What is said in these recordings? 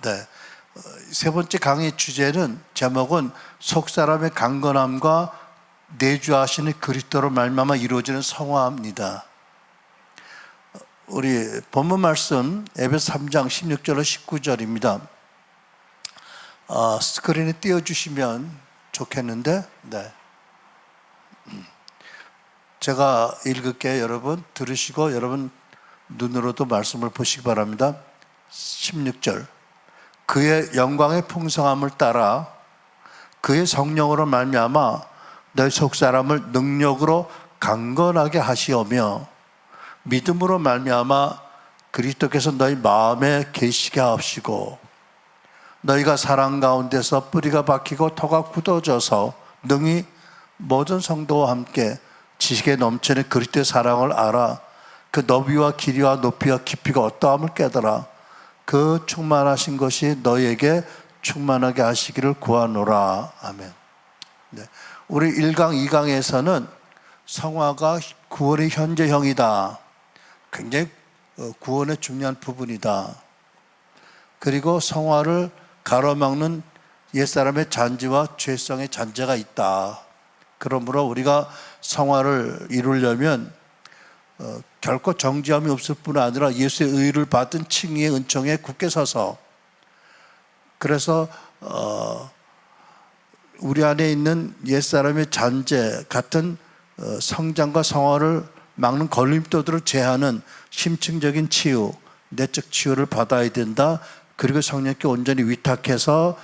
네. 세 번째 강의 주제는 제목은 속사람의 강건함과 내주하시는 그리스도로 말미암아 이루어지는 성화입니다. 우리 본문 말씀 에베소 3장 16절로 19절입니다. 스크린에 띄워주시면 좋겠는데, 네. 제가 읽을게요. 여러분 들으시고 여러분 눈으로도 말씀을 보시기 바랍니다. 16절. 그의 영광의 풍성함을 따라 그의 성령으로 말미암아 너희 속사람을 능력으로 강건하게 하시오며 믿음으로 말미암아 그리스도께서 너희 마음에 계시게 하옵시고 너희가 사랑 가운데서 뿌리가 박히고 토가 굳어져서 능히 모든 성도와 함께 지식에 넘치는 그리스도의 사랑을 알아 그 너비와 길이와 높이와 깊이가 어떠함을 깨달아 그 충만하신 것이 너희에게 충만하게 하시기를 구하노라. 아멘. 네. 우리 1강, 2강에서는 성화가 구원의 현재형이다. 굉장히 구원의 중요한 부분이다. 그리고 성화를 가로막는 옛사람의 잔재와 죄성의 잔재가 있다. 그러므로 우리가 성화를 이루려면 결코 정죄함이 없을 뿐 아니라 예수의 의를 받은 칭의의 은총에 굳게 서서 그래서 우리 안에 있는 옛사람의 잔재 같은 성장과 성화를 막는 걸림돌들을 제하는 심층적인 치유, 내적 치유를 받아야 된다. 그리고 성령께 온전히 위탁해서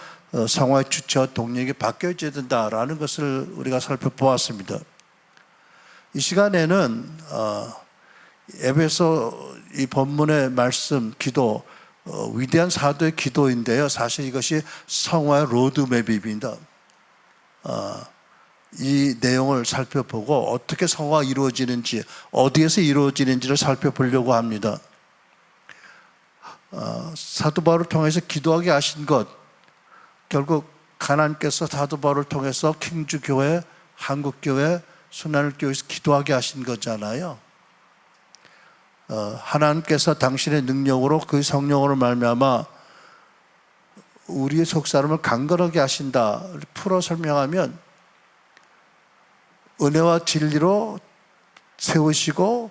성화의 주체와 동력이 바뀌어져야 된다라는 것을 우리가 살펴보았습니다. 이 시간에는 에베소 이 본문의 말씀, 기도, 위대한 사도의 기도인데요. 사실 이것이 성화의 로드맵입니다. 이 내용을 살펴보고 어떻게 성화가 이루어지는지, 어디에서 이루어지는지를 살펴보려고 합니다. 사도 바울을 통해서 기도하게 하신 것, 결국 하나님께서 사도 바울을 통해서 킹주교회, 한국교회, 순환교회에서 기도하게 하신 거잖아요. 하나님께서 당신의 능력으로 그 성령으로 말미암아 우리의 속사람을 강건하게 하신다. 풀어 설명하면 은혜와 진리로 세우시고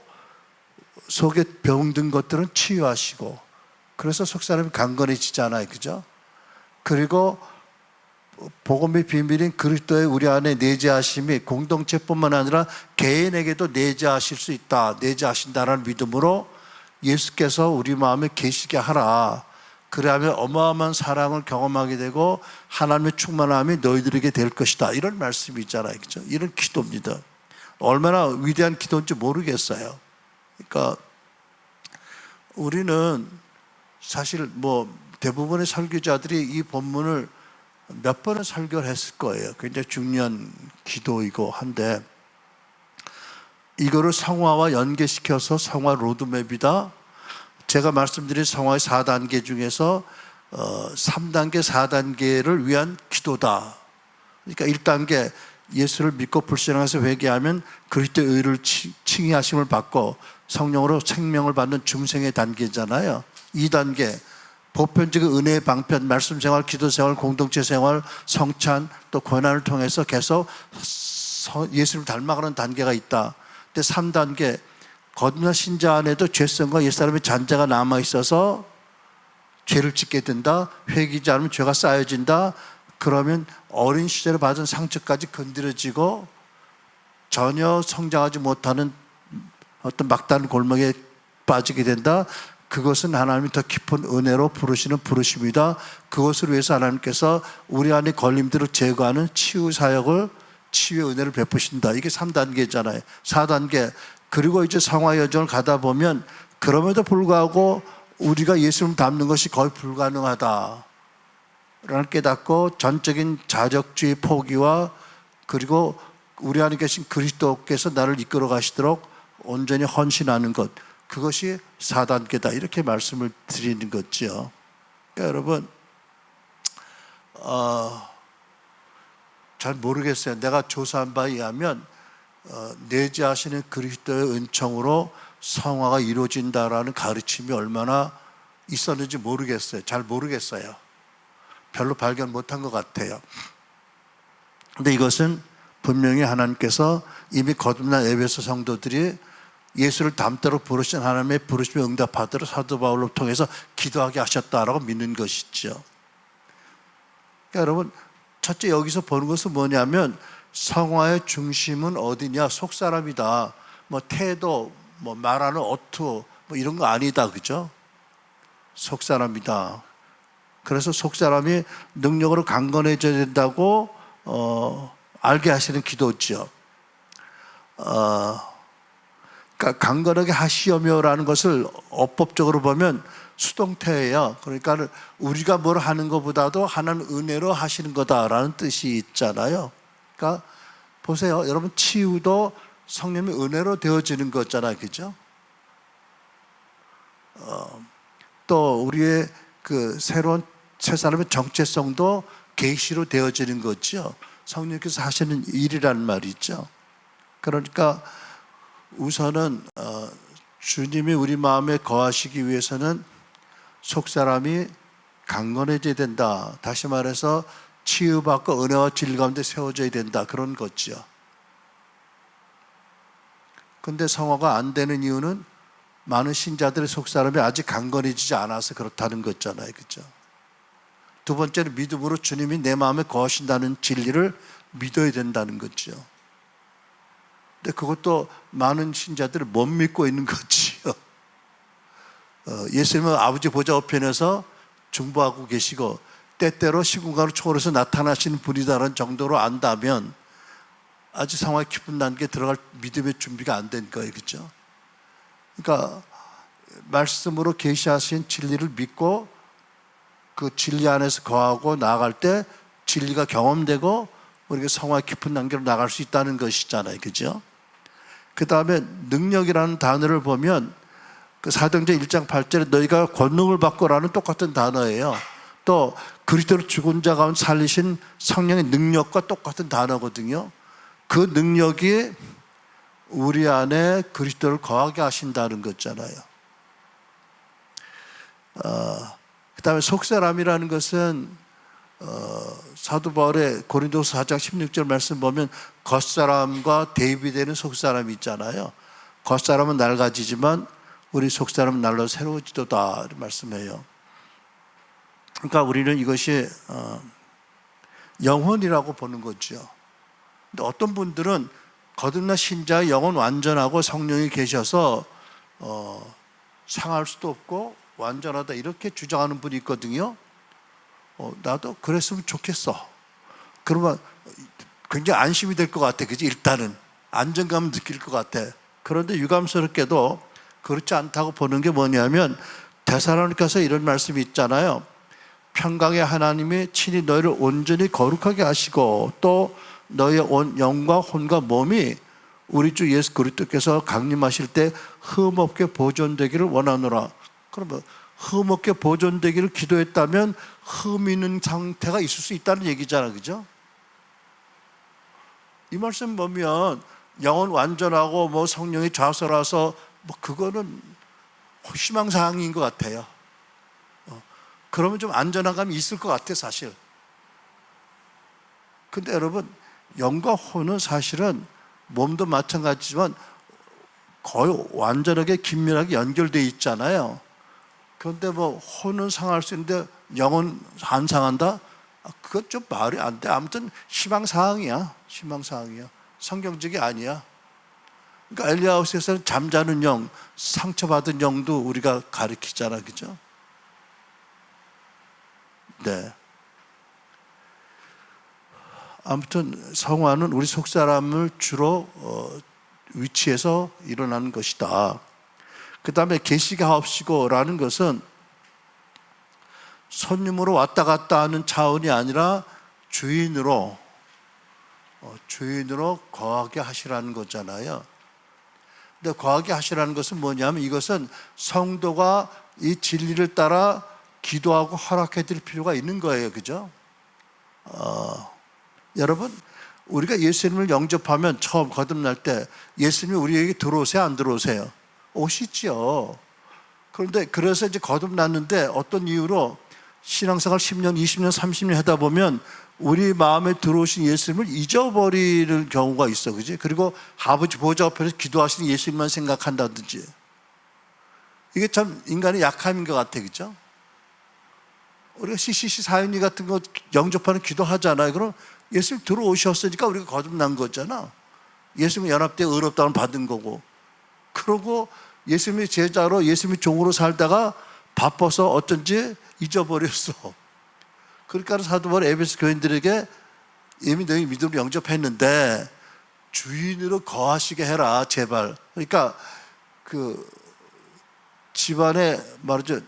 속에 병든 것들은 치유하시고 그래서 속사람이 강건해지잖아요. 그죠? 그리고 복음의 비밀인 그리스도의 우리 안에 내재하심이 공동체뿐만 아니라 개인에게도 내재하실 수 있다. 내재하신다라는 믿음으로 예수께서 우리 마음에 계시게 하라. 그래야면 어마어마한 사랑을 경험하게 되고 하나님의 충만함이 너희들에게 될 것이다. 이런 말씀이 있잖아요. 그죠? 이런 기도입니다. 얼마나 위대한 기도인지 모르겠어요. 그러니까 우리는 사실 대부분의 설교자들이 이 본문을 몇 번은 설교를 했을 거예요. 굉장히 중요한 기도이고 한데 이거를 성화와 연계시켜서 성화 로드맵이다. 제가 말씀드린 성화의 4단계 중에서 3단계, 4단계를 위한 기도다. 그러니까 1단계 예수를 믿고 불신앙해서 회개하면 그리스도의 의를 칭의하심을 받고 성령으로 생명을 받는 중생의 단계잖아요. 2단계 보편적인 은혜의 방편, 말씀 생활, 기도 생활, 공동체 생활, 성찬, 또 고난을 통해서 계속 예수를 닮아가는 단계가 있다. 근데 3단계, 거듭난 신자 안에도 죄성과 옛사람의 잔재가 남아있어서 죄를 짓게 된다. 회개하지 않으면 죄가 쌓여진다. 그러면 어린 시절에 받은 상처까지 건드려지고 전혀 성장하지 못하는 어떤 막다른 골목에 빠지게 된다. 그것은 하나님이 더 깊은 은혜로 부르시는 부르심이다. 그것을 위해서 하나님께서 우리 안에 걸림들을 제거하는 치유 사역을, 치유의 은혜를 베푸신다. 이게 3단계잖아요. 4단계. 그리고 이제 성화 여정을 가다 보면 그럼에도 불구하고 우리가 예수님을 닮는 것이 거의 불가능하다 라는 깨닫고 전적인 자적주의 포기와 그리고 우리 안에 계신 그리스도께서 나를 이끌어 가시도록 온전히 헌신하는 것, 그것이 4단계다 이렇게 말씀을 드리는 거죠. 그러니까 여러분 잘 모르겠어요. 내가 조사한 바에 의하면 내재하시는 그리스도의 은총으로 성화가 이루어진다라는 가르침이 얼마나 있었는지 모르겠어요. 잘 모르겠어요. 별로 발견 못한 것 같아요. 근데 이것은 분명히 하나님께서 이미 거듭난 에베소 성도들이 예수를 담대로 부르신 하나님의 부르심에 응답하도록 사도 바울을 통해서 기도하게 하셨다라고 믿는 것이죠. 그러니까 여러분, 첫째 여기서 보는 것은 뭐냐면 성화의 중심은 어디냐? 속사람이다. 뭐 태도, 뭐 말하는 어투, 뭐 이런 거 아니다, 그죠? 속사람이다. 그래서 속사람이 능력으로 강건해져야 된다고 알게 하시는 기도죠. 그러니까 강건하게 하시오며라는 것을 어법적으로 보면 수동태예요. 그러니까 우리가 뭘 하는 것보다도 하나님 은혜로 하시는 거다라는 뜻이 있잖아요. 그러니까 보세요. 여러분, 치유도 성령의 은혜로 되어지는 거잖아요. 그죠? 또 우리의 그 새로운 새 사람의 정체성도 계시로 되어지는 거죠. 성령께서 하시는 일이라는 말이죠. 그러니까 우선은 주님이 우리 마음에 거하시기 위해서는 속사람이 강건해져야 된다. 다시 말해서 치유받고 은혜와 진리 가운데 세워져야 된다. 그런 거죠. 근데 성화가 안 되는 이유는 많은 신자들의 속사람이 아직 강건해지지 않아서 그렇다는 거잖아요. 그죠? 두 번째는 믿음으로 주님이 내 마음에 거하신다는 진리를 믿어야 된다는 거죠. 근데 그것도 많은 신자들이 못 믿고 있는 거지요. 예수님은 아버지 보좌 우편에서 중보하고 계시고 때때로 시공간으로 초월해서 나타나시는 분이다라는 정도로 안다면 아직 상황이 깊은 단계에 들어갈 믿음의 준비가 안 된 거예요. 그렇죠? 그러니까 말씀으로 계시하신 진리를 믿고 그 진리 안에서 거하고 나아갈 때 진리가 경험되고 우리가 성화의 깊은 단계로 나갈 수 있다는 것이잖아요. 그죠? 그 다음에 능력이라는 단어를 보면 그 사도행전 1장 8절에 너희가 권능을 받고라는 똑같은 단어예요. 또 그리스도로 죽은 자 가운데 살리신 성령의 능력과 똑같은 단어거든요. 그 능력이 우리 안에 그리스도를 거하게 하신다는 거잖아요. 그 다음에 속사람이라는 것은 사도 바울의 고린도서 4장 16절 말씀 보면 겉사람과 대비되는 속사람이 있잖아요. 겉사람은 낡아지지만 우리 속사람은 날로 새로워지도다 말씀해요. 그러니까 우리는 이것이 영혼이라고 보는 거죠. 근데 어떤 분들은 거듭난 신자의 영혼 완전하고 성령이 계셔서 상할 수도 없고 완전하다 이렇게 주장하는 분이 있거든요. 나도 그랬으면 좋겠어. 그러면 굉장히 안심이 될 것 같아. 그지? 일단은 안정감을 느낄 것 같아. 그런데 유감스럽게도 그렇지 않다고 보는 게 뭐냐면 데살로니가서 이런 말씀이 있잖아요. 평강의 하나님이 친히 너희를 온전히 거룩하게 하시고 또 너희의 온 영과 혼과 몸이 우리 주 예수 그리스도께서 강림하실 때 흠없게 보존되기를 원하노라. 그러면 흠없게 보존되기를 기도했다면 흠 있는 상태가 있을 수 있다는 얘기잖아. 그죠? 이 말씀 보면 영혼 완전하고 뭐 성령이 좌설하서 뭐 그거는 희망사항인 것 같아요. 그러면 좀 안전한 감이 있을 것 같아 사실. 근데 여러분 영과 혼은 사실은 몸도 마찬가지지만 거의 완전하게 긴밀하게 연결되어 있잖아요. 그런데 뭐 혼은 상할 수 있는데 영은 안 상한다? 그건 좀 말이 안 돼. 아무튼 희망사항이야. 희망사항이야. 성경적이 아니야. 그러니까 엘리야후서에서는 잠자는 영, 상처받은 영도 우리가 가리키잖아. 그죠? 네. 아무튼 성화는 우리 속사람을 주로 위치해서 일어나는 것이다. 그 다음에 계시가 없이고라는 것은 손님으로 왔다 갔다 하는 차원이 아니라 주인으로 거하게 하시라는 거잖아요. 근데 거하게 하시라는 것은 뭐냐면 이것은 성도가 이 진리를 따라 기도하고 허락해 드릴 필요가 있는 거예요. 그죠? 여러분 우리가 예수님을 영접하면 처음 거듭날 때 예수님이 우리에게 들어오세요? 안 들어오세요? 오시죠. 그런데 그래서 이제 거듭났는데 어떤 이유로 신앙생활 10년, 20년, 30년 하다 보면 우리 마음에 들어오신 예수님을 잊어버리는 경우가 있어, 그지? 그리고 아버지 보좌 앞에서 기도하시는 예수님만 생각한다든지. 이게 참 인간의 약함인 것 같아, 그죠? 우리가 CCC 사연이 같은 거 영접하는 기도하잖아요. 그럼 예수님 들어오셨으니까 우리가 거듭난 거잖아. 예수님 연합대 의롭다운 받은 거고. 그러고 예수님의 제자로 예수님의 종으로 살다가 바빠서 어쩐지 잊어버렸어. 그러니까 사도 바울이 에베소 교인들에게 이미 너희 믿음을 영접했는데 주인으로 거하시게 해라, 제발. 그러니까 그 집안에 말이죠,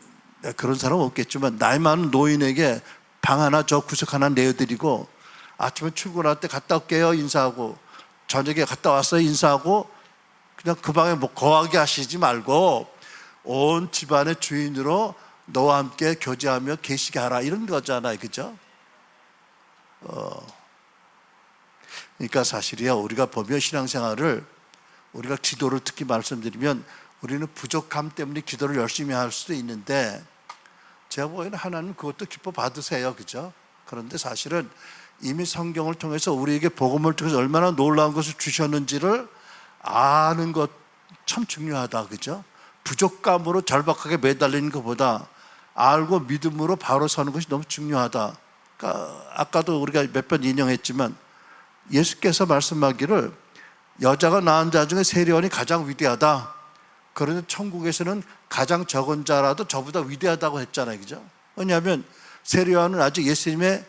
그런 사람은 없겠지만 나이 많은 노인에게 방 하나 저 구석 하나 내어드리고 아침에 출근할 때 갔다 올게요 인사하고 저녁에 갔다 왔어요 인사하고 그냥 그 방에 뭐 거하게 하시지 말고 온 집안의 주인으로 너와 함께 교제하며 계시게 하라, 이런 거잖아요, 그죠? 그러니까 사실이야, 우리가 보면 신앙생활을, 우리가 기도를 특히 말씀드리면 우리는 부족함 때문에 기도를 열심히 할 수도 있는데 제가 보기에는 하나님 그것도 기뻐 받으세요, 그죠? 그런데 사실은 이미 성경을 통해서 우리에게 복음을 통해서 얼마나 놀라운 것을 주셨는지를 아는 것 참 중요하다, 그죠? 부족감으로 절박하게 매달리는 것보다 알고 믿음으로 바로 서는 것이 너무 중요하다. 그러니까 아까도 우리가 몇 번 인용했지만 예수께서 말씀하기를 여자가 낳은 자 중에 세례요한이 가장 위대하다. 그런데 천국에서는 가장 적은 자라도 저보다 위대하다고 했잖아요, 그죠? 왜냐하면 세례요한은 아직 예수님의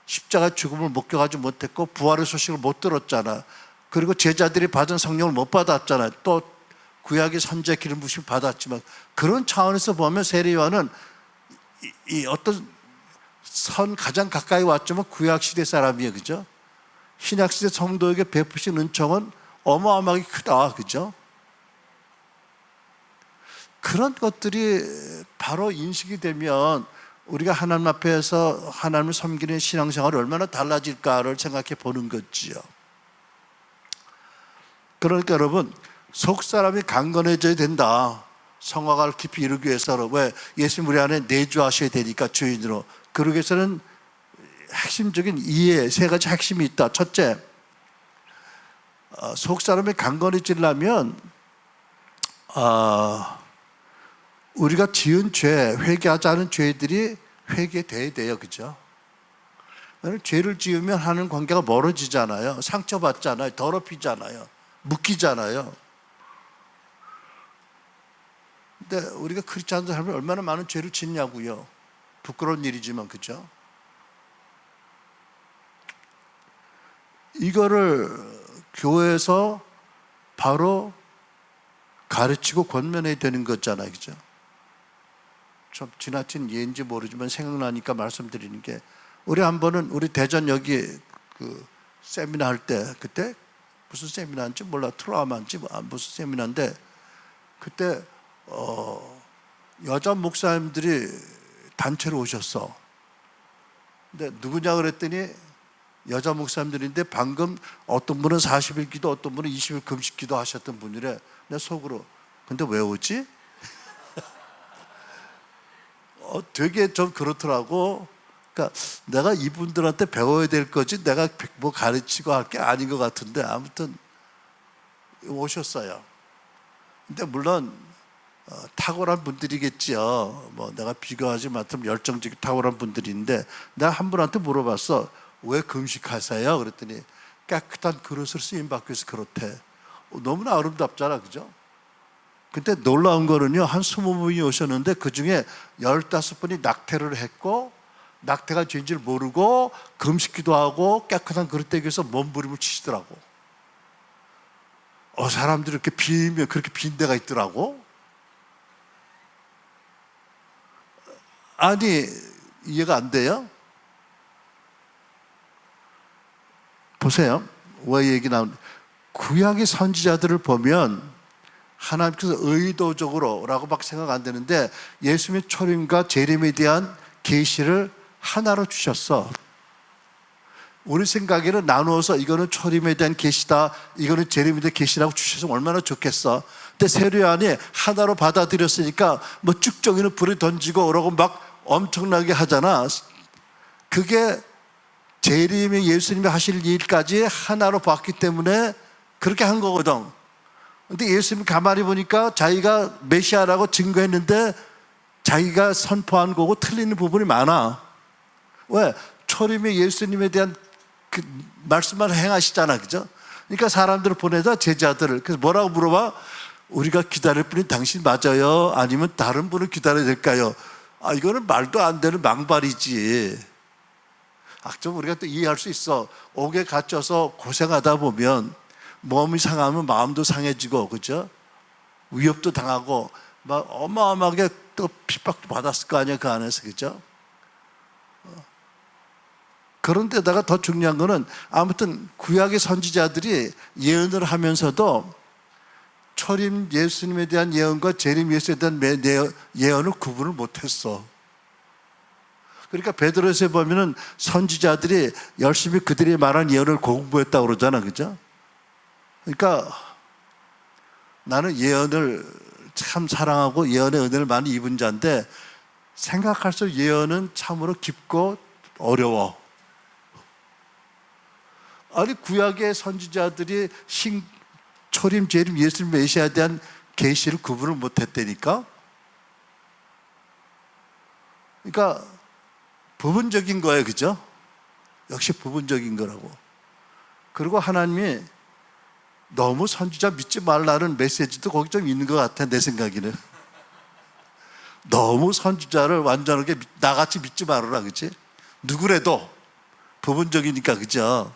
십자가 죽음을 목격하지 못했고 부활의 소식을 못 들었잖아. 그리고 제자들이 받은 성령을 못 받았잖아요. 또 구약의 선지자 기름 부심을 받았지만 그런 차원에서 보면 세례요한은 이 어떤 선 가장 가까이 왔지만 구약 시대 사람이에요, 그죠? 신약 시대 성도에게 베푸신 은총은 어마어마하게 크다, 그죠? 그런 것들이 바로 인식이 되면 우리가 하나님 앞에서 하나님을 섬기는 신앙생활이 얼마나 달라질까를 생각해 보는 거지요. 그러니까 여러분, 속사람이 강건해져야 된다. 성화를 깊이 이루기 위해서는. 왜? 예수님 우리 안에 내주하셔야 되니까, 주인으로. 그러기 위해서는 핵심적인 이해, 세 가지 핵심이 있다. 첫째, 속사람이 강건해지려면 우리가 지은 죄, 회개하지 않은 죄들이 회개돼야 돼요, 그죠? 죄를 지으면 하는 관계가 멀어지잖아요. 상처받잖아요. 더럽히잖아요. 묶이잖아요. 근데 우리가 크리스찬 사람이 얼마나 많은 죄를 짓냐고요. 부끄러운 일이지만, 그죠? 이거를 교회에서 바로 가르치고 권면해야 되는 거잖아요, 그죠? 좀 지나친 예인지 모르지만 생각나니까 말씀드리는 게, 우리 한 번은 우리 대전 여기 그 세미나 할 때, 그때 무슨 세미나인지 몰라, 트라우마인지 무슨 세미나인데, 그때 여자 목사님들이 단체로 오셨어. 근데 누구냐 그랬더니 여자 목사님들인데 방금 어떤 분은 40일 기도, 어떤 분은 20일 금식 기도 하셨던 분이래. 내 속으로, 근데 왜 오지? 되게 좀 그렇더라고. 그러니까 내가 이분들한테 배워야 될 거지 내가 뭐 가르치고 할 게 아닌 것 같은데, 아무튼 오셨어요. 근데 물론 탁월한 분들이겠지요. 뭐 내가 비교하지 못하면 열정적인 탁월한 분들인데, 내가 한 분한테 물어봤어. 왜 금식하세요? 그랬더니 깨끗한 그릇을 쓰임받기 위해서 그렇대. 너무나 아름답잖아, 그죠? 근데 놀라운 거는요, 한 20분이 오셨는데 그 중에 15분이 낙태를 했고, 낙태가 죄인지를 모르고 금식기도 하고 깨끗한 그릇 되기 위해서 몸부림을 치시더라고. 사람들이 이렇게 비면 그렇게 빈 데가 있더라고. 아니, 이해가 안 돼요? 보세요. 왜 얘기 나오는, 구약의 선지자들을 보면 하나님께서 의도적으로 라고 막 생각 안 되는데 예수님의 초림과 재림에 대한 계시를 하나로 주셨어. 우리 생각에는 나누어서 이거는 초림에 대한 계시다, 이거는 재림에 대한 계시라고 주셔서 얼마나 좋겠어. 근데 세례요한이 하나로 받아들였으니까 뭐 쭉정이는 불에 던지고 그러고 막 엄청나게 하잖아. 그게 재림이 예수님이 하실 일까지 하나로 봤기 때문에 그렇게 한 거거든. 근데 예수님이 가만히 보니까 자기가 메시아라고 증거했는데 자기가 선포한 거고 틀리는 부분이 많아. 왜? 초림의 예수님에 대한 그 말씀만 행하시잖아, 그죠? 그러니까 사람들을 보내다 제자들을. 그래서 뭐라고 물어봐? 우리가 기다릴 분이 당신 맞아요? 아니면 다른 분을 기다려야 될까요? 아, 이거는 말도 안 되는 망발이지. 좀 우리가 또 이해할 수 있어. 옥에 갇혀서 고생하다 보면 몸이 상하면 마음도 상해지고, 그죠? 위협도 당하고 막 어마어마하게 또 핍박도 받았을 거 아니야, 그 안에서, 그죠? 그런데다가 더 중요한 거는 아무튼 구약의 선지자들이 예언을 하면서도 초림 예수님에 대한 예언과 재림 예수에 대한 예언을 구분을 못했어. 그러니까 베드로서에 보면은 선지자들이 열심히 그들이 말한 예언을 공부했다고 그러잖아, 그죠? 그러니까 나는 예언을 참 사랑하고 예언의 은혜를 많이 입은 자인데 생각할수록 예언은 참으로 깊고 어려워. 아니 구약의 선지자들이 초림, 재림, 예수님, 메시아에 대한 계시를 구분을 못했다니까. 그러니까 부분적인 거예요, 그죠? 역시 부분적인 거라고. 그리고 하나님이 너무 선지자 믿지 말라는 메시지도 거기 좀 있는 것 같아, 내 생각에는. 너무 선지자를 완전하게 나같이 믿지 말아라, 그치? 누구래도 부분적이니까, 그죠?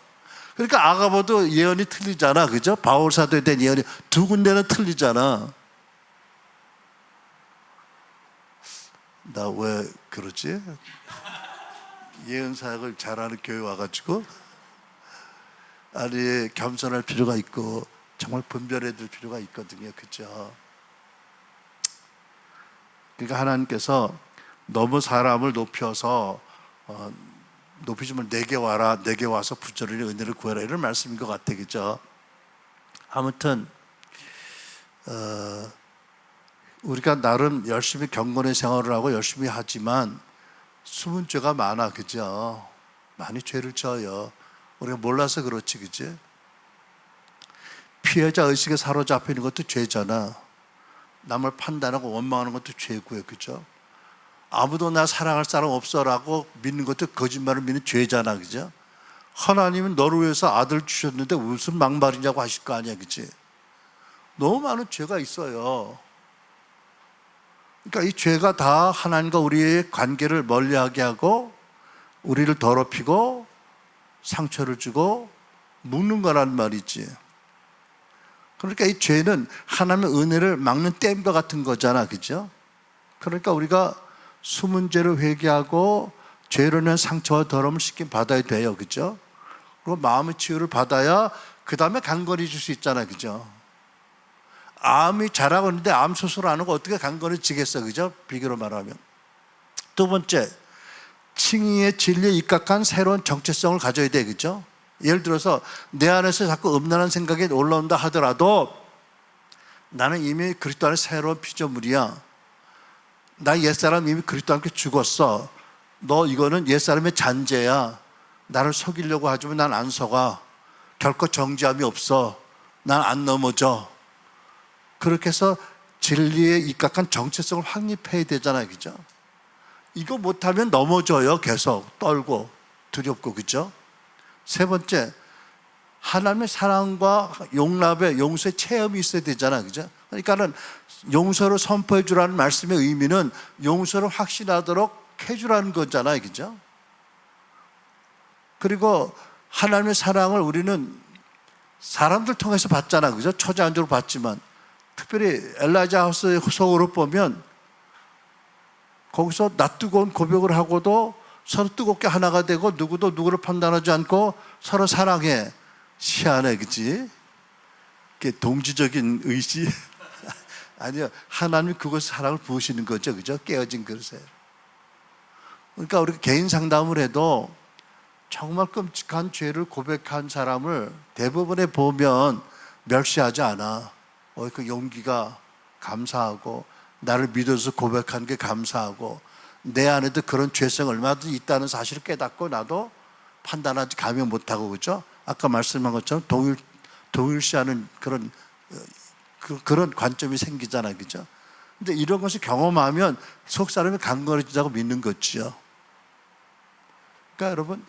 그러니까 아가보도 예언이 틀리잖아, 그죠? 바울 사도에 대한 예언이 두 군데는 틀리잖아. 나 왜 그러지? 예언 사역을 잘하는 교회 와가지고 아니 겸손할 필요가 있고 정말 분별해야 될 필요가 있거든요, 그죠? 그러니까 하나님께서 너무 사람을 높여서 높이지만 내게 와라, 내게 와서 부조리를 은혜를 구해라, 이런 말씀인 것 같아, 그죠? 아무튼 우리가 나름 열심히 경건의 생활을 하고 열심히 하지만 숨은 죄가 많아, 그죠? 많이 죄를 져요. 우리가 몰라서 그렇지, 그지? 피해자 의식에 사로잡혀 있는 것도 죄잖아. 남을 판단하고 원망하는 것도 죄고요, 그죠? 아무도 나 사랑할 사람 없어라고 믿는 것도 거짓말을 믿는 죄잖아, 그죠? 하나님은 너를 위해서 아들 주셨는데 무슨 막말이냐고 하실 거 아니야, 그치? 너무 많은 죄가 있어요. 그러니까 이 죄가 다 하나님과 우리의 관계를 멀리하게 하고 우리를 더럽히고 상처를 주고 묶는 거란 말이지. 그러니까 이 죄는 하나님의 은혜를 막는 댐과 같은 거잖아, 그죠? 그러니까 우리가 숨은 죄를 회개하고 죄로 인한 상처와 더러움을 씻김 받아야 돼요, 그죠? 그리고 마음의 치유를 받아야 그 다음에 강건해질 수 있잖아, 그죠? 암이 자라고 있는데 암 수술 안 하고 어떻게 강건해지겠어, 그죠? 비교로 말하면. 두 번째, 칭의의 진리에 입각한 새로운 정체성을 가져야 돼, 그죠? 예를 들어서 내 안에서 자꾸 음란한 생각이 올라온다 하더라도 나는 이미 그리스도 안에 새로운 피조물이야. 나 옛사람 이미 그리스도와 함께 죽었어. 너 이거는 옛사람의 잔재야. 나를 속이려고 하지만 난 안 속아. 결코 정죄함이 없어. 난 안 넘어져. 그렇게 해서 진리에 입각한 정체성을 확립해야 되잖아요, 그죠? 이거 못하면 넘어져요. 계속 떨고 두렵고, 그죠? 세 번째, 하나님의 사랑과 용납의 용서의 체험이 있어야 되잖아, 그죠? 그러니까는 용서를 선포해 주라는 말씀의 의미는 용서를 확신하도록 해주라는 거잖아요, 그죠? 그리고 하나님의 사랑을 우리는 사람들 통해서 받잖아, 그죠? 초자연적으로 받지만 특별히 엘라자 하우스의 속으로 보면 거기서 낯뜨거운 고백을 하고도 서로 뜨겁게 하나가 되고 누구도 누구를 판단하지 않고 서로 사랑해. 희한해, 그치? 그게 동지적인 의지? 아니요, 하나님이 그것을 사랑을 부으시는 거죠, 그죠? 깨어진 그릇에. 그러니까 우리가 개인 상담을 해도 정말 끔찍한 죄를 고백한 사람을 대부분에 보면 멸시하지 않아. 그 용기가 감사하고 나를 믿어서 고백한 게 감사하고 내 안에도 그런 죄성이 얼마든지 있다는 사실을 깨닫고 나도 판단하지 감히 못하고 그죠? 아까 말씀한 것처럼 동일시하는 그런 관점이 생기잖아요, 그죠? 근데 이런 것을 경험하면 속 사람이 강건해지자고 믿는 거지요. 그러니까 여러분,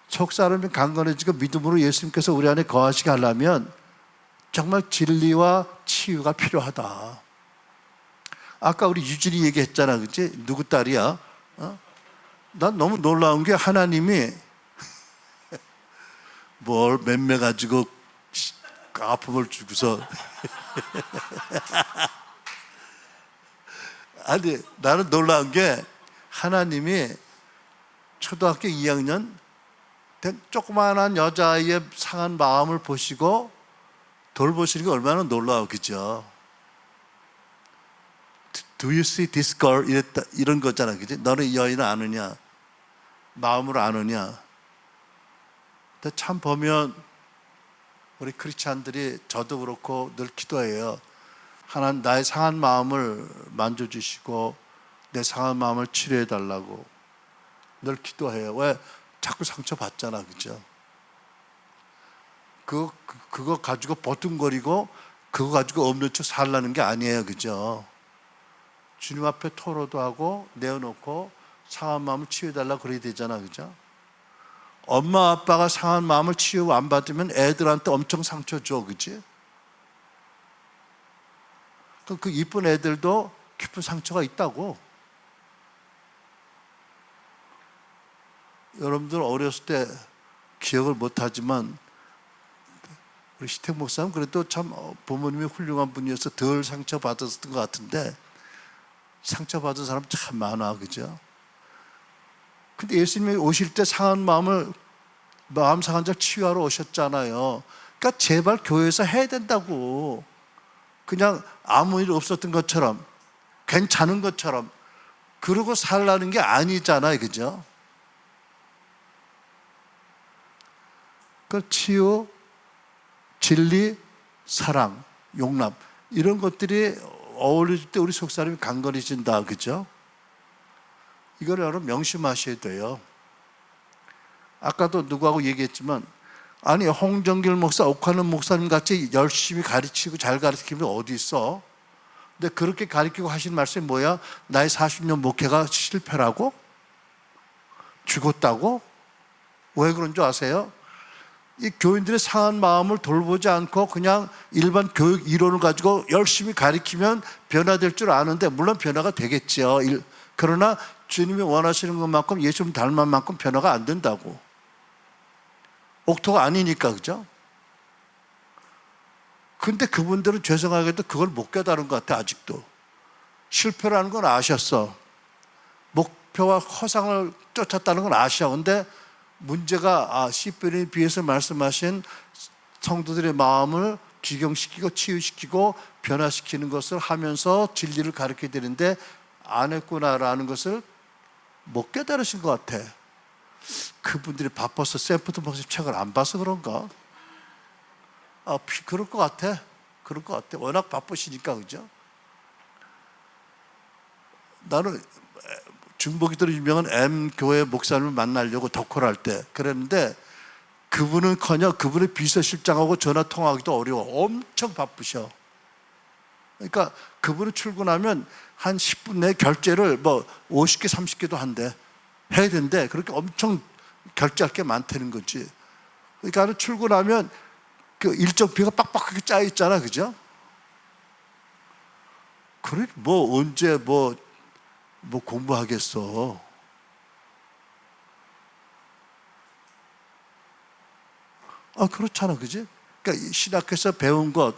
속 사람이 강건해지고 믿음으로 예수님께서 우리 안에 거하시게 하려면 정말 진리와 치유가 필요하다. 아까 우리 유진이 얘기했잖아, 그치? 누구 딸이야? 난 너무 놀라운 게 하나님이 뭘 맴매 가지고 아픔을 주고서 아니 나는 놀라운 게 하나님이 초등학교 2학년 된 조그마한 여자아이의 상한 마음을 보시고 돌보시는 게 얼마나 놀라워, 그죠? Do you see this girl? 이런 거잖아, 그지? 너는 이 여인을 아느냐? 마음으로 아느냐? 근데 참 보면 우리 크리스찬들이 저도 그렇고 늘 기도해요. 하나님 나의 상한 마음을 만져주시고 내 상한 마음을 치료해 달라고 늘 기도해요. 왜? 자꾸 상처받잖아, 그죠? 그거 가지고 버둥거리고 그거 가지고 없는 척 살라는 게 아니에요, 그죠? 주님 앞에 토로도 하고 내어놓고 상한 마음을 치유해달라고 그래야 되잖아, 그죠? 엄마 아빠가 상한 마음을 치유 안 받으면 애들한테 엄청 상처 줘, 그지? 그 이쁜 애들도 깊은 상처가 있다고. 여러분들 어렸을 때 기억을 못하지만 우리 시택 목사님 그래도 참 부모님이 훌륭한 분이어서 덜 상처받았던 것 같은데 상처받은 사람 참 많아, 그죠? 근데 예수님이 오실 때 상한 마음 상한 자 치유하러 오셨잖아요. 그러니까 제발 교회에서 해야 된다고. 그냥 아무 일 없었던 것처럼 괜찮은 것처럼 그러고 살라는 게 아니잖아요, 그죠? 그 치유, 진리, 사랑, 용납 이런 것들이 어울릴 때 우리 속사람이 강건해진다, 그죠? 이걸 여러분 명심하셔야 돼요. 아까도 누구하고 얘기했지만 아니 홍정길 목사, 옥하는 목사님 같이 열심히 가르치고 잘 가르치면 어디 있어? 근데 그렇게 가르치고 하신 말씀이 뭐야? 나의 40년 목회가 실패라고? 죽었다고? 왜 그런 줄 아세요? 이 교인들의 상한 마음을 돌보지 않고 그냥 일반 교육 이론을 가지고 열심히 가르치면 변화될 줄 아는데 물론 변화가 되겠죠. 그러나 주님이 원하시는 것만큼 예수님 닮은 만큼 변화가 안 된다고. 옥토가 아니니까, 그죠? 근데 그분들은 죄송하게도 그걸 못 깨달은 것 같아, 아직도. 실패라는 건 아셨어. 목표와 허상을 쫓았다는 건 아셔. 근데 문제가 시편에 비해서 말씀하신 성도들의 마음을 기경시키고 치유시키고 변화시키는 것을 하면서 진리를 가르쳐야 되는데 안 했구나라는 것을 못 깨달으신 것 같아. 그분들이 바빠서 샘프트 목사님 책을 안 봐서 그런가? 그럴 것 같아. 그럴 것 같아. 워낙 바쁘시니까, 그죠? 나는 중보기도로 유명한 M교회 목사님을 만나려고 덕후를 할 때 그랬는데 그분은커녕 그분의 비서실장하고 전화 통화하기도 어려워. 엄청 바쁘셔. 그러니까 그분은 출근하면 한 10분 내에 결제를 50개, 30개도 한대. 해야 된대. 그렇게 엄청 결제할 게 많다는 거지. 그러니까 출근하면 그 일정표가 빡빡하게 짜 있잖아, 그죠? 그래 언제 공부하겠어. 그렇잖아, 그지? 그러니까 신학에서 배운 것,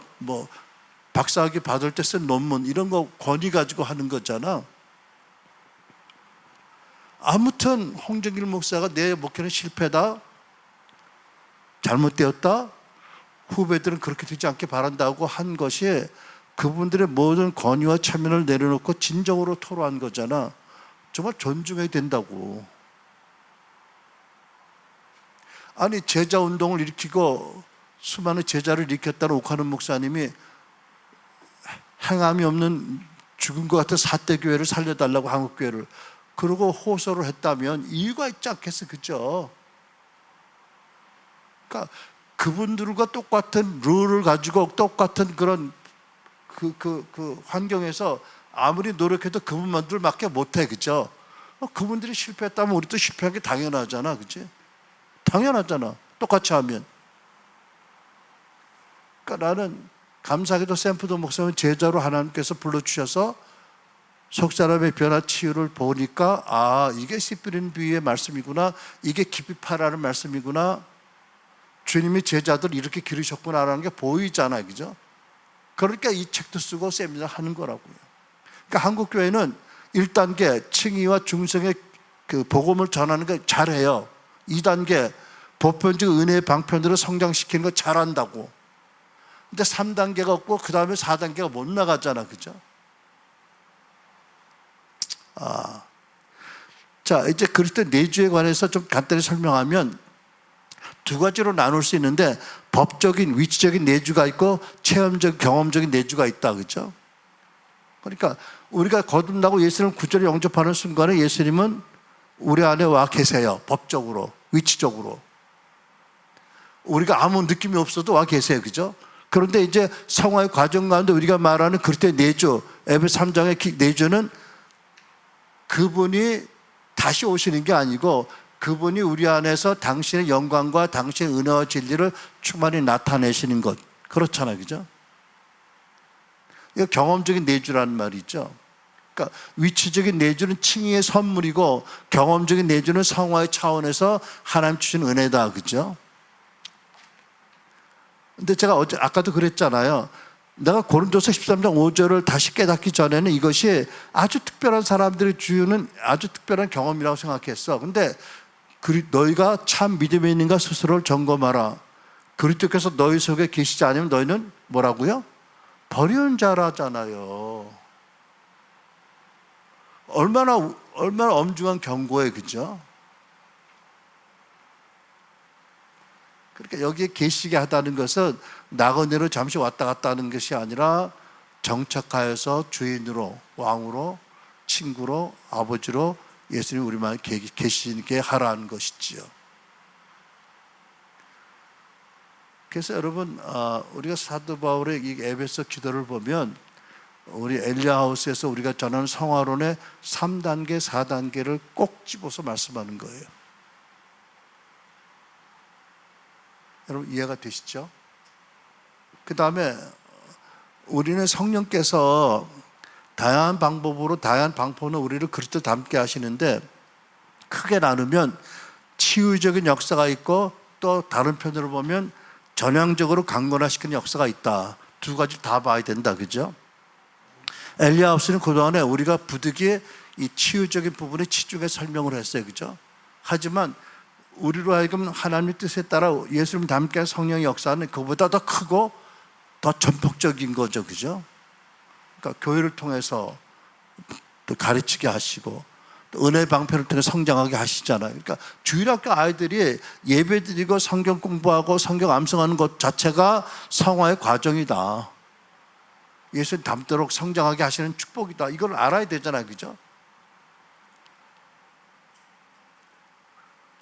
박사학위 받을 때 쓴 논문 이런 거 권위 가지고 하는 거잖아. 아무튼 홍정길 목사가 내 목회는 실패다, 잘못되었다, 후배들은 그렇게 되지 않게 바란다고 한 것이 그분들의 모든 권위와 체면을 내려놓고 진정으로 토로한 거잖아. 정말 존중해야 된다고. 아니 제자 운동을 일으키고 수많은 제자를 일으켰다는 옥하는 목사님이 행함이 없는 죽은 것 같은 사대교회를 살려달라고 한국교회를 그러고 호소를 했다면 이유가 있지 않겠어, 그죠? 그러니까 그분들과 똑같은 룰을 가지고 똑같은 그런 그 환경에서 아무리 노력해도 그분들밖에 못해, 그죠? 그분들이 실패했다면 우리도 실패한 게 당연하잖아, 그치? 당연하잖아, 똑같이 하면. 그러니까 나는 감사하게도 샘프도 목사님 제자로 하나님께서 불러주셔서 속사람의 변화 치유를 보니까 아, 이게 씨 뿌리는 비유의 말씀이구나, 이게 깊이 파라는 말씀이구나, 주님이 제자들 이렇게 기르셨구나라는 게 보이잖아요, 그죠? 그러니까 이 책도 쓰고 세미나 하는 거라고요. 그러니까 한국교회는 1단계 칭의와 중성의 그 복음을 전하는 거 잘해요. 2단계 보편적 은혜의 방편으로 성장시키는 거 잘한다고. 근데 3단계가 없고 그 다음에 4단계가 못 나가잖아, 그죠? 자, 이제 그리스도 내주에 관해서 좀 간단히 설명하면 두 가지로 나눌 수 있는데 법적인 위치적인 내주가 있고 체험적 경험적인 내주가 있다, 그죠? 그러니까 우리가 거듭나고 예수님을 구절에 영접하는 순간에 예수님은 우리 안에 와 계세요. 법적으로, 위치적으로. 우리가 아무 느낌이 없어도 와 계세요, 그죠? 그런데 이제 성화의 과정 가운데 우리가 말하는 그리스도의 내주, 에베소 3장의 내주는 그분이 다시 오시는 게 아니고 그분이 우리 안에서 당신의 영광과 당신의 은혜와 진리를 충만히 나타내시는 것. 그렇잖아요, 그죠? 이거 경험적인 내주라는 말이죠. 그러니까 위치적인 내주는 칭의의 선물이고 경험적인 내주는 성화의 차원에서 하나님 주신 은혜다, 그죠? 근데 제가 아까도 그랬잖아요. 내가 고린도서 13장 5절을 다시 깨닫기 전에는 이것이 아주 특별한 사람들이 주는 아주 특별한 경험이라고 생각했어. 근데 너희가 참 믿음에 있는가 스스로를 점검하라. 그리스도께서 너희 속에 계시지 않으면 너희는 뭐라고요? 버리는 자라잖아요. 얼마나 엄중한 경고예요, 그죠? 그러니까 여기에 계시게 하다는 것은 나그네로 잠시 왔다 갔다 하는 것이 아니라 정착하여서 주인으로, 왕으로, 친구로, 아버지로 예수님 우리만 계시게 하라는 것이지요. 그래서 여러분, 우리가 사도 바울의 이 에베소 기도를 보면 우리 엘리야하우스에서 우리가 전하는 성화론의 3단계, 4단계를 꼭 집어서 말씀하는 거예요. 여러분 이해가 되시죠? 그 다음에 우리는 성령께서 다양한 방법으로 다양한 방법으로 우리를 그리스도 닮게 하시는데 크게 나누면 치유적인 역사가 있고 또 다른 편으로 보면 전향적으로 강건화시키는 역사가 있다. 두 가지 다 봐야 된다, 그죠? 엘리야하우스는 그동안에 우리가 부득이 이 치유적인 부분에 치중해 설명을 했어요, 그죠? 하지만 우리로 하여금 하나님의 뜻에 따라 예수님 닮게 한 성령의 역사는 그보다 더 크고 더 전폭적인 거죠, 그죠? 그러니까 교회를 통해서 또 가르치게 하시고 또 은혜 방편을 통해 성장하게 하시잖아요. 그러니까 주일학교 아이들이 예배드리고 성경 공부하고 성경 암송하는 것 자체가 성화의 과정이다. 예수님 닮도록 성장하게 하시는 축복이다. 이걸 알아야 되잖아요, 그죠?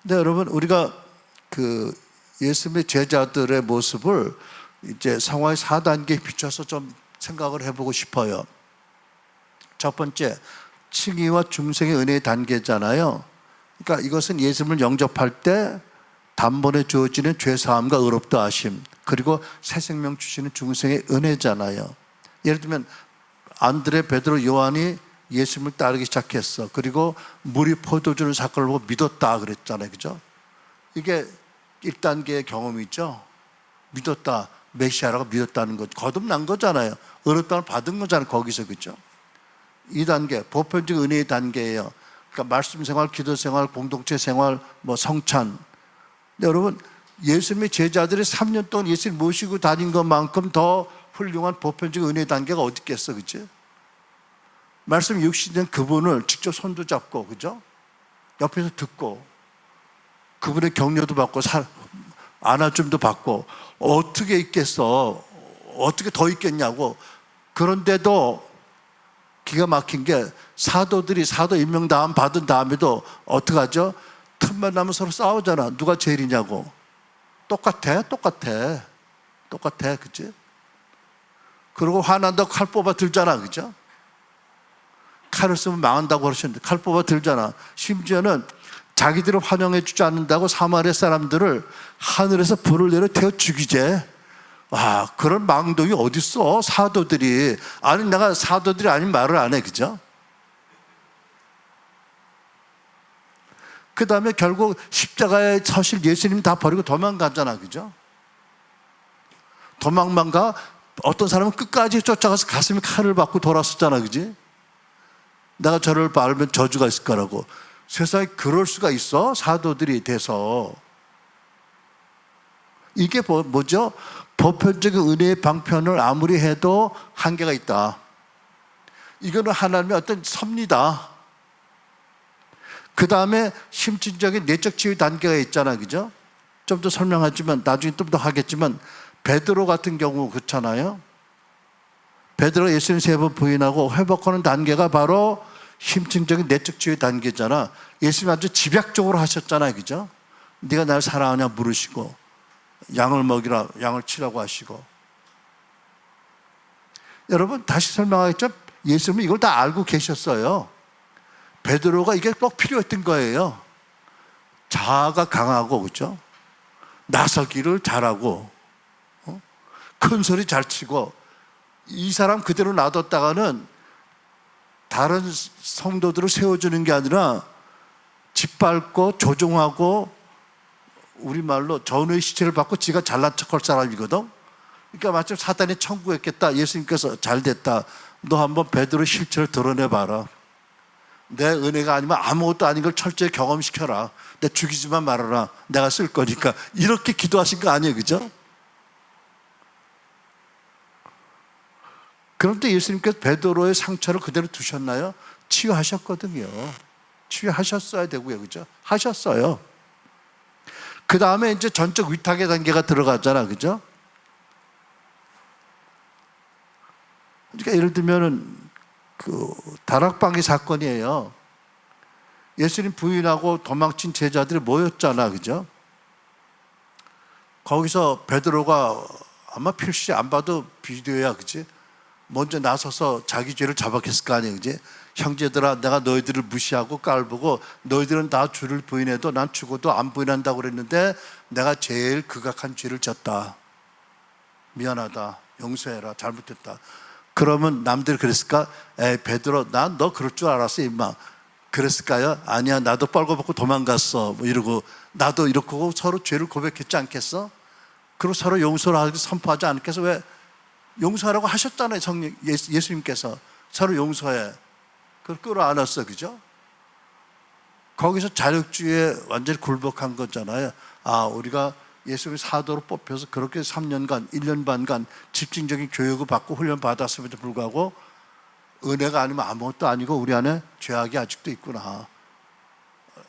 근데 여러분 우리가 그 예수님의 제자들의 모습을 이제 성화의 4단계에 비춰서 좀 생각을 해보고 싶어요. 첫 번째, 칭의와 중생의 은혜의 단계잖아요. 그러니까 이것은 예수님을 영접할 때 단번에 주어지는 죄사함과 의롭다 하심, 그리고 새 생명 주시는 중생의 은혜잖아요. 예를 들면 안드레, 베드로, 요한이 예수님을 따르기 시작했어. 그리고 물이 포도주는 사건을 보고 믿었다 그랬잖아요, 그죠? 이게 1단계의 경험이죠. 믿었다, 메시아라고 믿었다는 것, 거듭난 거잖아요. 의롭다를 받은 거잖아요, 거기서, 그죠? 2단계, 보편적 은혜의 단계예요. 그러니까 말씀 생활, 기도 생활, 공동체 생활, 뭐 성찬. 근데 여러분, 예수님의 제자들이 3년 동안 예수님 모시고 다닌 것만큼 더 훌륭한 보편적 은혜의 단계가 어디 있겠어, 그치? 말씀 육신된 그분을 직접 손도 잡고, 그죠? 옆에서 듣고, 그분의 격려도 받고, 안아줌도 받고, 어떻게 있겠어? 어떻게 더 있겠냐고. 그런데도 기가 막힌 게 사도들이 사도 임명다음 받은 다음에도 어떡하죠? 틈만 나면 서로 싸우잖아. 누가 제일이냐고. 똑같아. 그치? 그리고 화난다고 칼 뽑아 들잖아. 그죠? 칼을 쓰면 망한다고 그러셨는데 칼 뽑아 들잖아. 심지어는 자기들을 환영해 주지 않는다고 사마리아 사람들을 하늘에서 불을 내려 태워 죽이재. 와, 그런 망동이 어딨어? 사도들이. 아니, 내가 사도들이 아닌 말을 안 해. 그죠? 그 다음에 결국 십자가에 서실 예수님 다 버리고 도망가잖아. 그죠? 도망만 가. 어떤 사람은 끝까지 쫓아가서 가슴에 칼을 받고 돌았었잖아. 그지? 내가 저를 밟으면 저주가 있을 거라고. 세상에 그럴 수가 있어? 사도들이 돼서. 이게 뭐죠? 보편적인 은혜의 방편을 아무리 해도 한계가 있다. 이거는 하나님의 어떤 섭리다. 그 다음에 심층적인 내적 지위 단계가 있잖아. 그죠? 좀 더 설명하지만 나중에 좀 더 하겠지만 베드로 같은 경우 그렇잖아요. 베드로가 예수님 3번 부인하고 회복하는 단계가 바로 심층적인 내적 지위 단계잖아. 예수님 아주 집약적으로 하셨잖아요. 그죠? 네가 날 사랑하냐 물으시고 양을 먹이라, 양을 치라고 하시고. 여러분 다시 설명하겠죠? 예수님은 이걸 다 알고 계셨어요. 베드로가 이게 꼭 필요했던 거예요. 자아가 강하고, 그죠? 나서기를 잘하고, 큰 소리 잘 치고, 이 사람 그대로 놔뒀다가는 다른 성도들을 세워주는 게 아니라 짓밟고 조종하고, 우리말로 전우의 시체를 받고 지가 잘난 척할 사람이거든. 그러니까 마침 사단이 청구했겠다. 예수님께서 잘됐다. 너 한번 베드로 실체를 드러내봐라. 내 은혜가 아니면 아무것도 아닌 걸 철저히 경험시켜라. 내 죽이지만 말아라. 내가 쓸 거니까. 이렇게 기도하신 거 아니에요. 그죠? 그런데 예수님께서 베드로의 상처를 그대로 두셨나요? 치유하셨거든요. 치유하셨어야 되고요. 그죠? 하셨어요. 그 다음에 이제 전적 위탁의 단계가 들어가잖아. 그죠? 그러니까 예를 들면은 다락방의 사건이에요. 예수님 부인하고 도망친 제자들이 모였잖아. 그죠? 거기서 베드로가 아마 필시 안 봐도 비디오야. 그치? 먼저 나서서 자기 죄를 자박했을 거 아니에요. 그치? 형제들아, 내가 너희들을 무시하고 깔보고 너희들은 다 주를 부인해도 난 죽어도 안 부인한다고 그랬는데 내가 제일 극악한 죄를 졌다. 미안하다. 용서해라. 잘못했다. 그러면 남들이 그랬을까? 에이, 베드로, 난 너 그럴 줄 알았어, 임마. 그랬을까요? 아니야, 나도 뻘거벗고 도망갔어. 뭐 이러고, 나도 이렇고 서로 죄를 고백했지 않겠어? 그리고 서로 용서를 하고 선포하지 않겠어? 왜? 용서하라고 하셨잖아요, 성령, 예수님께서. 서로 용서해. 그걸 끌어안았어, 그죠? 거기서 자력주의에 완전히 굴복한 거잖아요. 아, 우리가 예수님이 사도로 뽑혀서 그렇게 3년간, 1년 반간 집중적인 교육을 받고 훈련 받았음에도 불구하고 은혜가 아니면 아무것도 아니고 우리 안에 죄악이 아직도 있구나.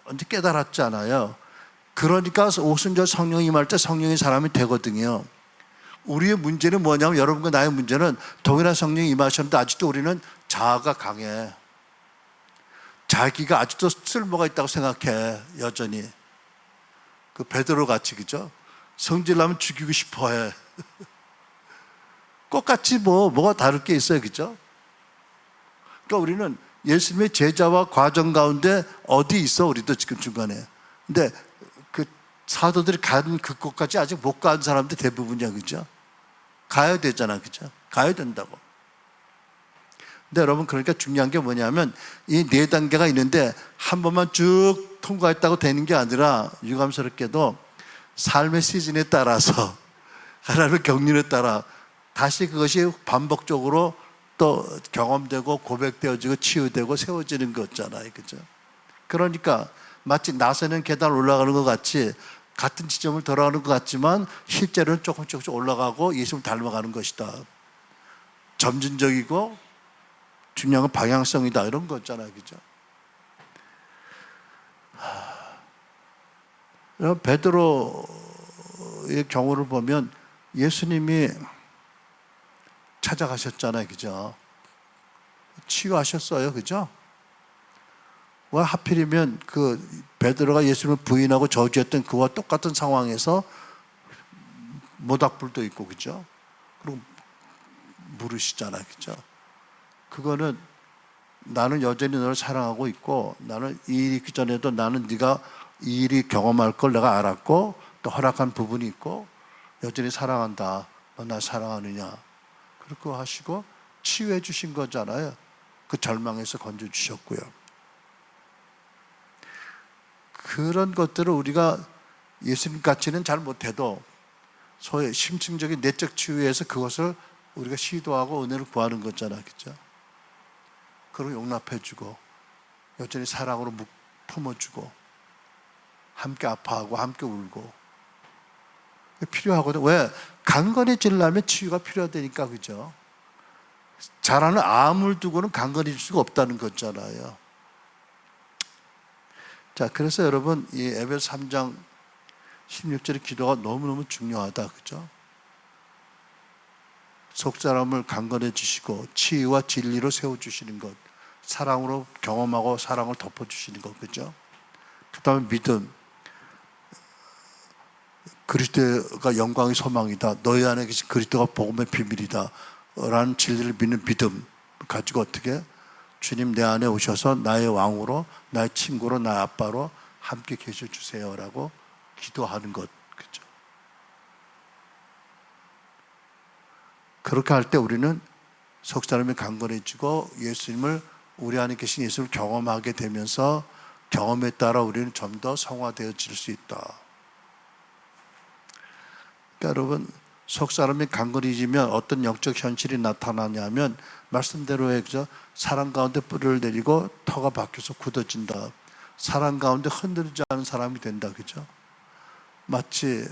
언제 깨달았잖아요. 그러니까 오순절 성령이 임할 때 성령이 사람이 되거든요. 우리의 문제는 뭐냐면, 여러분과 나의 문제는 동일한 성령이 임하셨는데 아직도 우리는 자아가 강해. 자기가 아직도 쓸모가 있다고 생각해. 여전히. 그 베드로 같이, 그죠? 성질나면 죽이고 싶어 해. 똑같이 뭐가 다를 게 있어요. 그죠? 그러니까 우리는 예수님의 제자와 과정 가운데 어디 있어? 우리도 지금 중간에. 근데 그 사도들이 간 그 곳까지 아직 못 간 사람들 대부분이야. 그죠? 가야 되잖아. 그죠? 가야 된다고. 근데 여러분, 그러니까 중요한 게 뭐냐면 이 4단계가 있는데 한 번만 쭉 통과했다고 되는 게 아니라 유감스럽게도 삶의 시즌에 따라서 하나님의 경륜에 따라 다시 그것이 반복적으로 또 경험되고 고백되어지고 치유되고 세워지는 거잖아요. 그죠? 그러니까 마치 나서는 계단 올라가는 것 같이 같은 지점을 돌아가는 것 같지만 실제로는 조금씩 올라가고 예수님을 닮아가는 것이다. 점진적이고 중요한 건 방향성이다. 이런 거잖아요. 그죠? 베드로의 경우를 보면 예수님이 찾아가셨잖아요. 그죠? 치유하셨어요. 그죠? 왜 하필이면 그 베드로가 예수님을 부인하고 저주했던 그와 똑같은 상황에서 모닥불도 있고, 그죠? 그리고 물으시잖아요. 그죠? 그거는 나는 여전히 너를 사랑하고 있고, 나는 이 일이 있기 전에도 나는 네가 이 일이 경험할 걸 내가 알았고, 또 허락한 부분이 있고, 여전히 사랑한다. 너 나 사랑하느냐? 그렇게 하시고 치유해 주신 거잖아요. 그 절망에서 건져 주셨고요. 그런 것들을 우리가 예수님 같이는 잘 못해도 소위 심층적인 내적 치유에서 그것을 우리가 시도하고 은혜를 구하는 거잖아. 그죠? 그걸 용납해주고 여전히 사랑으로 품어주고 함께 아파하고 함께 울고 필요하거든. 왜? 강건해지려면 치유가 필요하다니까. 그죠? 자라는 암을 두고는 강건해질 수가 없다는 거잖아요. 자, 그래서 여러분 이 에베소 3장 16절의 기도가 너무너무 중요하다. 그죠? 속사람을 강건해 주시고 치유와 진리로 세워주시는 것, 사랑으로 경험하고 사랑을 덮어주시는 것. 그죠? 그 다음에 믿음, 그리스도가 영광의 소망이다. 너희 안에 계신 그리스도가 복음의 비밀이다 라는 진리를 믿는 믿음 가지고 어떻게 주님 내 안에 오셔서 나의 왕으로, 나의 친구로, 나의 아빠로 함께 계셔 주세요라고 기도하는 것. 그죠? 그렇게 할 때 우리는 속사람이 강건해지고 예수님을, 우리 안에 계신 예수를 경험하게 되면서 경험에 따라 우리는 좀 더 성화되어질 수 있다. 그러니까 여러분, 속사람이 강건해지면 어떤 영적 현실이 나타나냐면 말씀대로 해서 사랑 가운데 뿌리를 내리고 터가 박혀서 굳어진다. 사랑 가운데 흔들리지 않은 사람이 된다. 그죠? 마치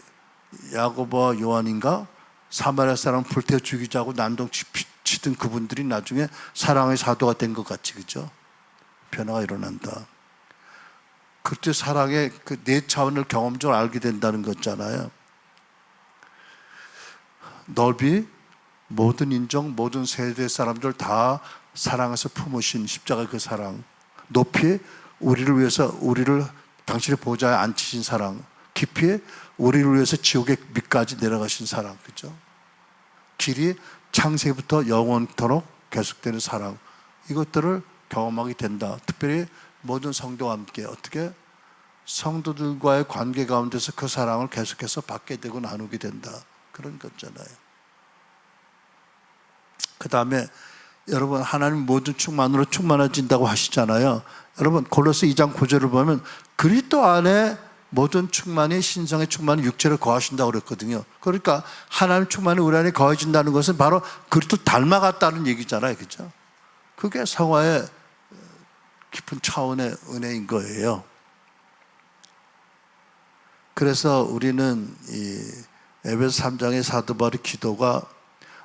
야고보와 요한인가 사마리아 사람 불태워 죽이자고 난동 치던 그분들이 나중에 사랑의 사도가 된 것 같이. 그죠? 변화가 일어난다. 그때 사랑의 그 네 차원을 경험적으로 알게 된다는 거잖아요. 넓이, 모든 인종, 모든 세대 사람들 다 사랑해서 품으신 십자가 그 사랑. 높이, 우리를 위해서 당신의 보좌에 앉히신 사랑. 깊이, 우리를 위해서 지옥의 밑까지 내려가신 사랑. 그죠? 길이, 창세부터 영원토록 계속되는 사랑. 이것들을 경험하게 된다. 특별히 모든 성도와 함께 어떻게 성도들과의 관계 가운데서 그 사랑을 계속해서 받게 되고 나누게 된다. 그런 거잖아요. 그 다음에 여러분, 하나님 모든 충만으로 충만해진다고 하시잖아요. 여러분, 골로새 2장 9절을 보면 그리스도 안에 모든 충만이, 신성의 충만이 육체를 거하신다고 그랬거든요. 그러니까 하나님 충만이 우리 안에 거해진다는 것은 바로 그리스도 닮아갔다는 얘기잖아요. 그죠? 그게 성화의 깊은 차원의 은혜인 거예요. 그래서 우리는 이 에베소 3장의 사도 바울의 기도가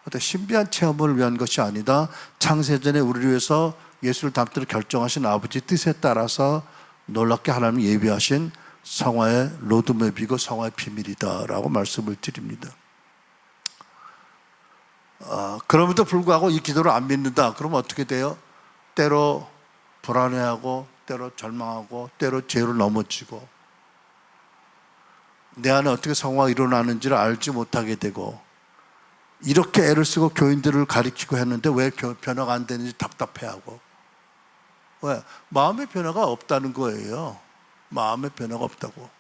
어떤 신비한 체험을 위한 것이 아니다. 창세전에 우리를 위해서 예수를 닮도록 결정하신 아버지 뜻에 따라서 놀랍게 하나님 예비하신 성화의 로드맵이고 성화의 비밀이다라고 말씀을 드립니다. 그럼에도 불구하고 이 기도를 안 믿는다. 그러면 어떻게 돼요? 때로 불안해하고, 때로 절망하고, 때로 죄로 넘어지고, 내 안에 어떻게 성화가 일어나는지를 알지 못하게 되고, 이렇게 애를 쓰고 교인들을 가리키고 했는데 왜 변화가 안 되는지 답답해하고. 왜? 마음의 변화가 없다는 거예요. 마음의 변화가 없다고.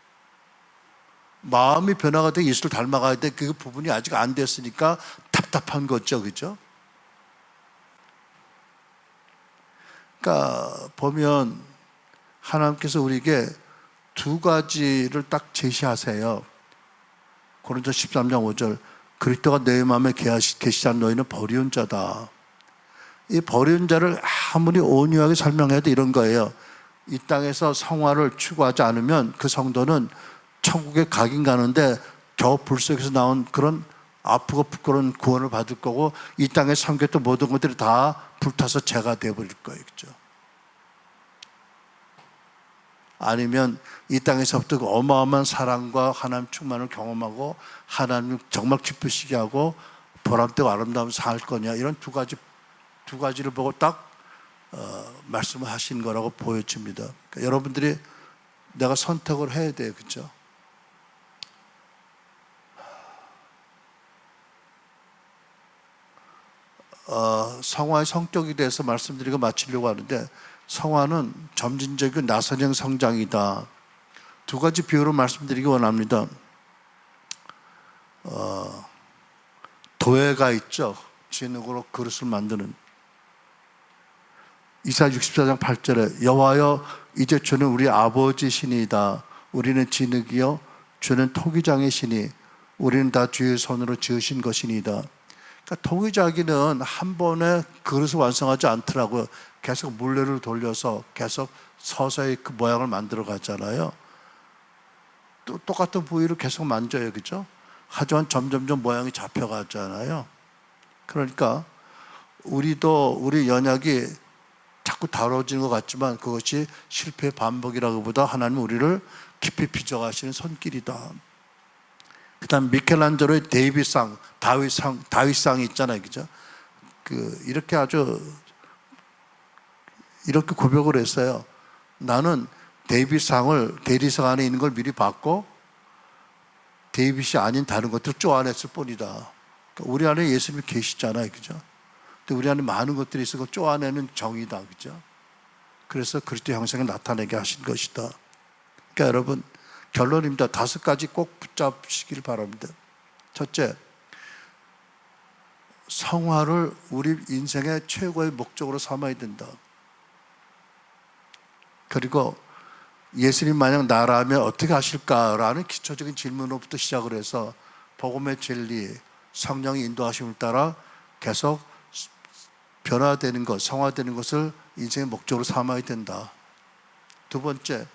마음이 변화가 돼 예수를 닮아가야 돼. 그 부분이 아직 안 됐으니까 답답한 거죠. 그죠? 그러니까 보면 하나님께서 우리에게 두 가지를 딱 제시하세요. 고린도 13장 5절, 그리스도가 내 마음에 계시지 않은 너희는 버리운 자다. 이 버리운 자를 아무리 온유하게 설명해도 이런 거예요. 이 땅에서 성화를 추구하지 않으면 그 성도는 천국에 가긴 가는데 겨우 불 속에서 나온 그런 아프고 부끄러운 구원을 받을 거고, 이 땅에 섬겼던 모든 것들이 다 불타서 재가 되어버릴 거예요. 그죠? 아니면 이 땅에서부터 그 어마어마한 사랑과 하나님 충만을 경험하고 하나님 정말 기쁘시게 하고 보람되고 아름다운 살 거냐, 이런 두 가지를 보고 딱 말씀을 하신 거라고 보여집니다. 그러니까 여러분들이 내가 선택을 해야 돼요, 그렇죠? 성화의 성격에 대해서 말씀드리고 마치려고 하는데, 성화는 점진적인 나선형 성장이다. 두 가지 비유로 말씀드리기 원합니다. 도예가 있죠. 진흙으로 그릇을 만드는. 이사야 64장 8절에 여호와여 이제 주는 우리 아버지 신이다. 우리는 진흙이요 주는 토기장의 신이 우리는 다 주의 손으로 지으신 것이니이다. 그러니까 토기장이는 한 번에 그릇을 완성하지 않더라고요. 계속 물레를 돌려서 계속 서서히 그 모양을 만들어 가잖아요. 또 똑같은 부위를 계속 만져요, 그죠? 하지만 점점점 모양이 잡혀가잖아요. 그러니까 우리도 우리 연약이 자꾸 다뤄지는 것 같지만 그것이 실패의 반복이라기보다 하나님은 우리를 깊이 빚어가시는 손길이다. 그 다음 미켈란젤로의 데이빗상, 다윗상이 있잖아요, 그죠? 이렇게 이렇게 고백을 했어요. 나는 데이빗상을 대리석 안에 있는 걸 미리 받고 데이빗이 아닌 다른 것들을 쪼아냈을 뿐이다. 그러니까 우리 안에 예수님이 계시잖아요, 그죠? 근데 우리 안에 많은 것들이 있어 쪼아내는 정이다, 그죠? 그래서 그리스도 형상을 나타내게 하신 것이다. 그러니까 여러분, 결론입니다. 5가지 꼭 붙잡으시길 바랍니다. 첫째, 성화를 우리 인생의 최고의 목적으로 삼아야 된다. 그리고 예수님 만약 나라면 어떻게 하실까라는 기초적인 질문으로부터 시작을 해서 복음의 진리, 성령의 인도하심을 따라 계속 변화되는 것, 성화되는 것을 인생의 목적으로 삼아야 된다. 두 번째,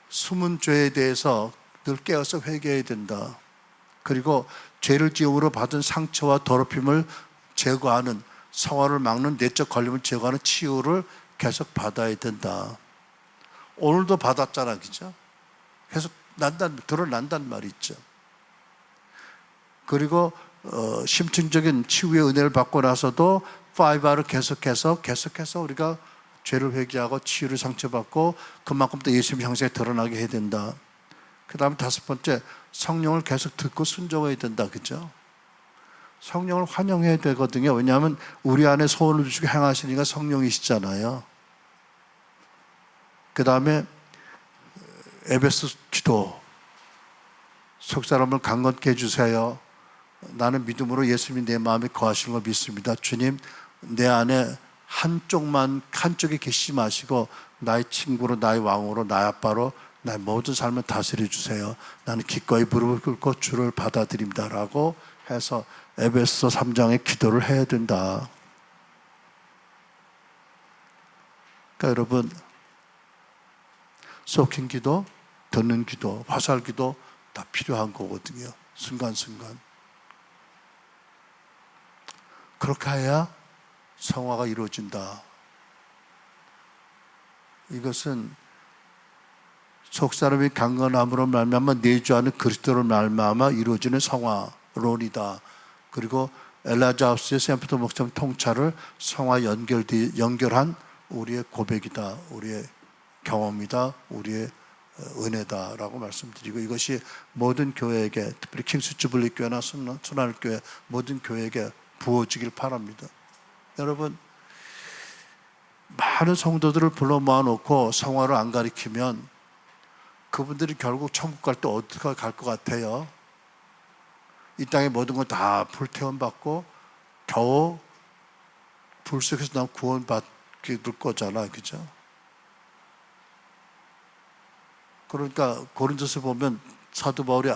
숨은 죄에 대해서 늘 깨어서 회개해야 된다. 그리고 죄를 지음으로 받은 상처와 더럽힘을 제거하는, 성화를 막는 내적 걸림을 제거하는 치유를 계속 받아야 된다. 오늘도 받았잖아, 그죠? 계속 드러난단 말이 있죠. 그리고 심층적인 치유의 은혜를 받고 나서도 5R을 계속해서 우리가 죄를 회개하고 치유를 상처받고 그만큼 또 예수님 형상에 드러나게 해야 된다. 그 다음에 5번째, 성령을 계속 듣고 순종해야 된다, 그죠? 성령을 환영해야 되거든요. 왜냐하면 우리 안에 소원을 주시고 행하시니까 성령이시잖아요. 그 다음에 에베소 기도, 속사람을 강건케 해주세요. 나는 믿음으로 예수님이 내 마음에 거하시는 걸 믿습니다. 주님, 내 안에 한쪽에 계시지 마시고 나의 친구로, 나의 왕으로, 나의 아빠로 나의 모든 삶을 다스려 주세요. 나는 기꺼이 무릎을 꿇고 주를 받아들입니다 라고 해서 에베소 3장의 기도를 해야 된다. 그러니까 여러분, 쏟긴 기도, 듣는 기도, 화살 기도 다 필요한 거거든요. 순간순간. 그렇게 해야 성화가 이루어진다. 이것은 속사람이 강건함으로 말미암아 내주하는 그리스도로 말미암아 이루어지는 성화론이다. 그리고 엘라자우스의 샘프터 목사님 통찰을 성화 연결한 우리의 고백이다. 우리의 경험이다. 우리의 은혜다라고 말씀드리고, 이것이 모든 교회에게, 특별히 킹스 주블리 교회나 순환교회 모든 교회에게 부어지길 바랍니다. 여러분, 많은 성도들을 불러 모아놓고 성화를 안 가르치면 그분들이 결국 천국 갈 때 어떻게 갈 것 같아요? 이 땅의 모든 걸 다 불태움받고 겨우 불 속에서 난 구원받게 될 거잖아, 그죠? 그러니까 고린도서 보면 사도 바울이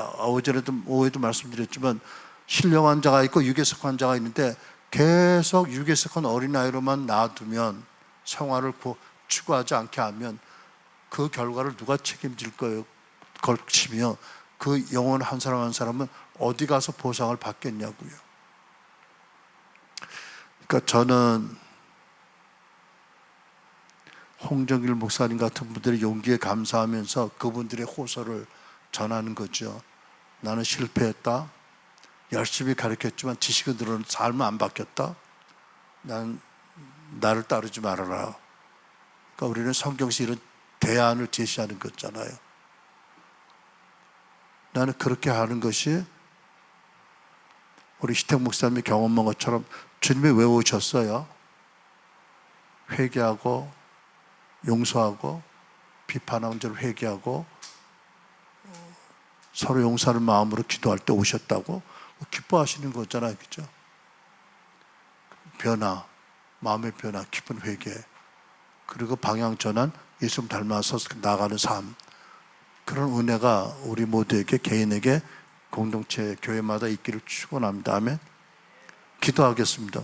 오후에도 말씀드렸지만 신령한 자가 있고 육에 속한 자가 있는데 계속 육에 속한 어린아이로만 놔두면, 성화를 추구하지 않게 하면 그 결과를 누가 책임질 거예요? 걸치며 그 영혼 한 사람 한 사람은 어디 가서 보상을 받겠냐고요. 그러니까 저는 홍정길 목사님 같은 분들의 용기에 감사하면서 그분들의 호소를 전하는 거죠. 나는 실패했다. 열심히 가르쳤지만 지식은 들어는 삶은 안 바뀌었다. 난 나를 따르지 말아라. 그러니까 우리는 성경에서 이런 대안을 제시하는 거잖아요. 나는 그렇게 하는 것이 우리 시택 목사님이 경험한 것처럼 주님이 왜 오셨어요? 회개하고 용서하고 비판한 자를 회개하고 서로 용서하는 마음으로 기도할 때 오셨다고 기뻐하시는 거잖아요. 그죠? 변화, 마음의 변화, 깊은 회개, 그리고 방향 전환, 예수님 닮아서 나가는 삶, 그런 은혜가 우리 모두에게, 개인에게, 공동체, 교회마다 있기를 축원합니다. 아멘. 기도하겠습니다.